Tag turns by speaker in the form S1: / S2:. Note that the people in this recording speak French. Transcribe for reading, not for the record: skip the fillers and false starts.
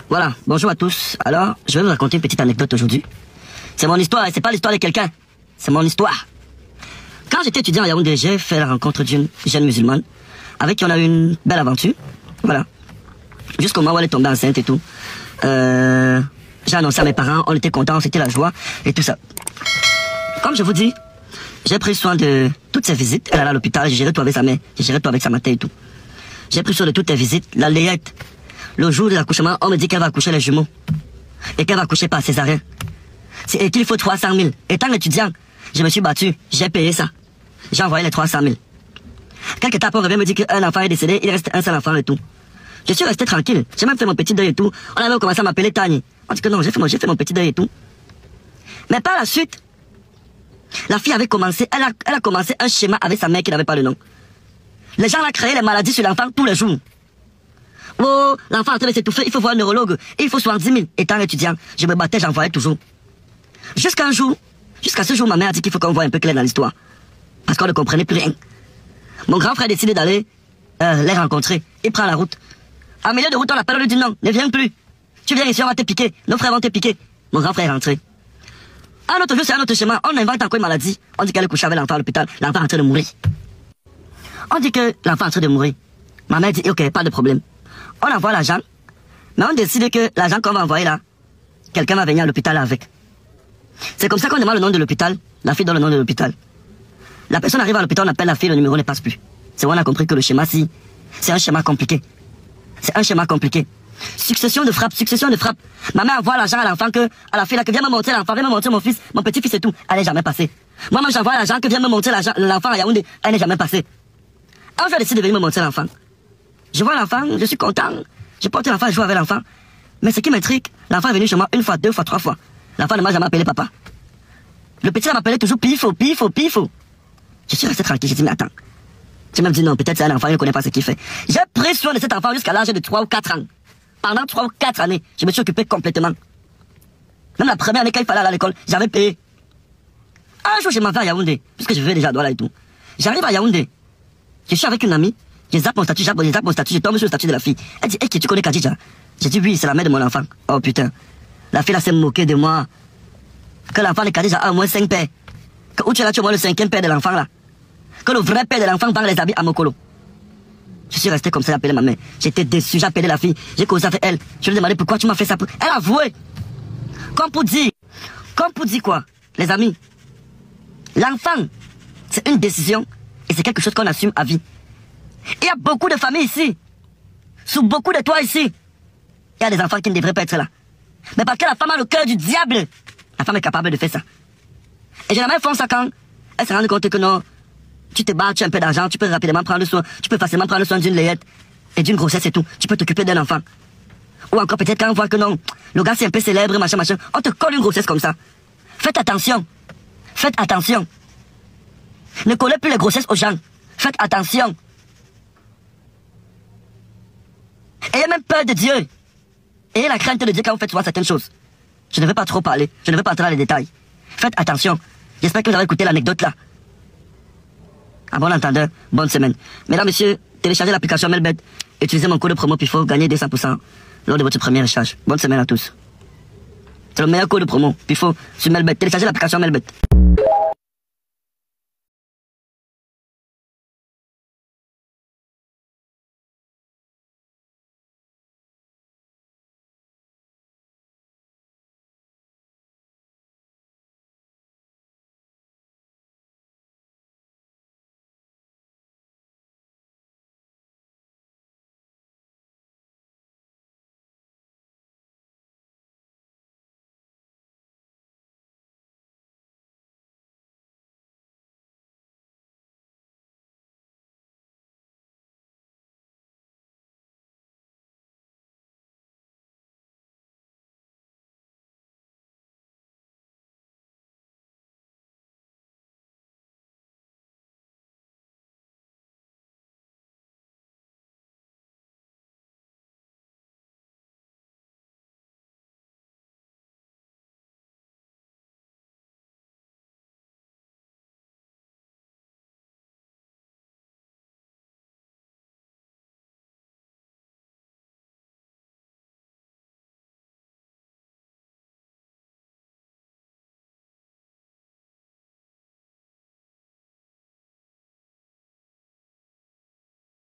S1: Voilà, bonjour à tous. Alors, je vais vous raconter une petite anecdote aujourd'hui. C'est mon histoire et c'est pas l'histoire de quelqu'un. C'est mon histoire. Quand j'étais étudiant à Yaoundé, j'ai fait la rencontre d'une jeune musulmane avec qui on a eu une belle aventure. Voilà. Jusqu'au moment où elle est tombée enceinte et tout. J'ai annoncé à mes parents, on était contents, c'était la joie et tout ça. Comme je vous dis, j'ai pris soin de toutes ses visites. Elle allait à l'hôpital, j'ai géré tout avec sa mère, j'ai géré tout avec sa mater et tout. J'ai pris soin de toutes les visites. La layette. Le jour de l'accouchement, on me dit qu'elle va accoucher les jumeaux. Et qu'elle va accoucher par césarien. Et qu'il faut 300 000. Étant étudiant, je me suis battu. J'ai payé ça. J'ai envoyé les 300 000. Quelque temps après, on revient me dire qu'un enfant est décédé, il reste un seul enfant et tout. Je suis resté tranquille. J'ai même fait mon petit deuil et tout. On avait commencé à m'appeler Tani. On dit que non, j'ai fait mon petit deuil et tout. Mais par la suite, la fille avait commencé, elle a commencé un schéma avec sa mère qui n'avait pas le nom. Les gens ont créé les maladies sur l'enfant tous les jours. Oh, l'enfant est en train de s'étouffer, il faut voir un neurologue, et il faut 70 000. Étant étudiant, je me battais, j'envoyais toujours. Jusqu'à ce jour, ma mère a dit qu'il faut qu'on voit un peu clair dans l'histoire. Parce qu'on ne comprenait plus rien. Mon grand frère a décidé d'aller les rencontrer. Il prend la route. En milieu de route, on l'appelle, on lui dit non, ne viens plus. Tu viens ici, on va te piquer. Nos frères vont te piquer. Mon grand frère est rentré. Un autre jour, c'est un autre schéma. On invente encore une maladie. On dit qu'elle est couchée avec l'enfant à l'hôpital. L'enfant est en train de mourir. On dit que l'enfant est en train de mourir. Ma mère dit, ok, pas de problème. On envoie l'agent, mais on décide que l'agent qu'on va envoyer là, quelqu'un va venir à l'hôpital avec. C'est comme ça qu'on demande le nom de l'hôpital, la fille donne le nom de l'hôpital. La personne arrive à l'hôpital, on appelle la fille, le numéro ne passe plus. C'est où on a compris que le schéma-ci, c'est un schéma compliqué. C'est un schéma compliqué. Succession de frappes, succession de frappes. Ma mère envoie l'agent à l'enfant à la fille là, que viens me montrer l'enfant, viens me montrer mon fils, mon petit-fils et tout. Elle n'est jamais passée. Moi-même, j'envoie l'agent que viens me montrer l'enfant à Yaoundé, elle n'est jamais passée. Un jour, elle décide de venir me montrer l'enfant. Je vois l'enfant, je suis content. Je porte l'enfant, je joue avec l'enfant. Mais ce qui m'intrigue, l'enfant est venu chez moi une fois, deux fois, trois fois. L'enfant ne m'a jamais appelé papa. Le petit m'appelait toujours pifo, pifo, pifo. Je suis resté tranquille, j'ai dit mais attends. J'ai même dit non, peut-être c'est un enfant, il ne connaît pas ce qu'il fait. J'ai pris soin de cet enfant jusqu'à l'âge de 3 ou 4 ans. Pendant 3 ou 4 années, je me suis occupé complètement. Même la première année quand il fallait aller à l'école, j'avais payé. Un jour je m'en vais à Yaoundé, puisque je vivais déjà à Douala et tout. J'arrive à Yaoundé. Je suis avec une amie. Je zappe mon statut, je tombe sur le statut de la fille. Elle dit, hey, tu connais Khadija? J'ai dit, oui, c'est la mère de mon enfant. Oh putain. La fille là s'est moquée de moi. Que l'enfant de Khadija a au moins 5 pères. Que où tu es là, tu es au moins le 5e père de l'enfant là. Que le vrai père de l'enfant vend les habits à Mokolo. Je suis resté comme ça, j'ai appelé ma mère. J'étais déçu, j'ai appelé la fille. J'ai causé avec elle. Je lui ai demandé pourquoi tu m'as fait ça. Elle a avoué. Comme pour dire quoi, les amis. L'enfant, c'est une décision et c'est quelque chose qu'on assume à vie. Il y a beaucoup de familles ici. Sous beaucoup de toits ici. Il y a des enfants qui ne devraient pas être là. Mais parce que la femme a le cœur du diable, la femme est capable de faire ça. Et généralement, elles font ça quand elles se rendent compte que non, tu te bats, tu as un peu d'argent, tu peux rapidement prendre soin, tu peux facilement prendre soin d'une layette et d'une grossesse et tout. Tu peux t'occuper d'un enfant. Ou encore peut-être quand on voit que non, le gars c'est un peu célèbre, machin, machin, on te colle une grossesse comme ça. Faites attention. Faites attention. Ne collez plus les grossesses aux gens. Faites attention. Ayez même peur de Dieu. Ayez la crainte de Dieu quand vous faites souvent certaines choses. Je ne vais pas trop parler. Je ne vais pas entrer dans les détails. Faites attention. J'espère que vous avez écouté l'anecdote là. À bon entendeur, bonne semaine. Mesdames, messieurs, téléchargez l'application Melbet. Utilisez mon code promo PIFO, gagnez 200% lors de votre premier échange. Bonne semaine à tous. C'est le meilleur code promo PIFO sur Melbet. Téléchargez l'application Melbet.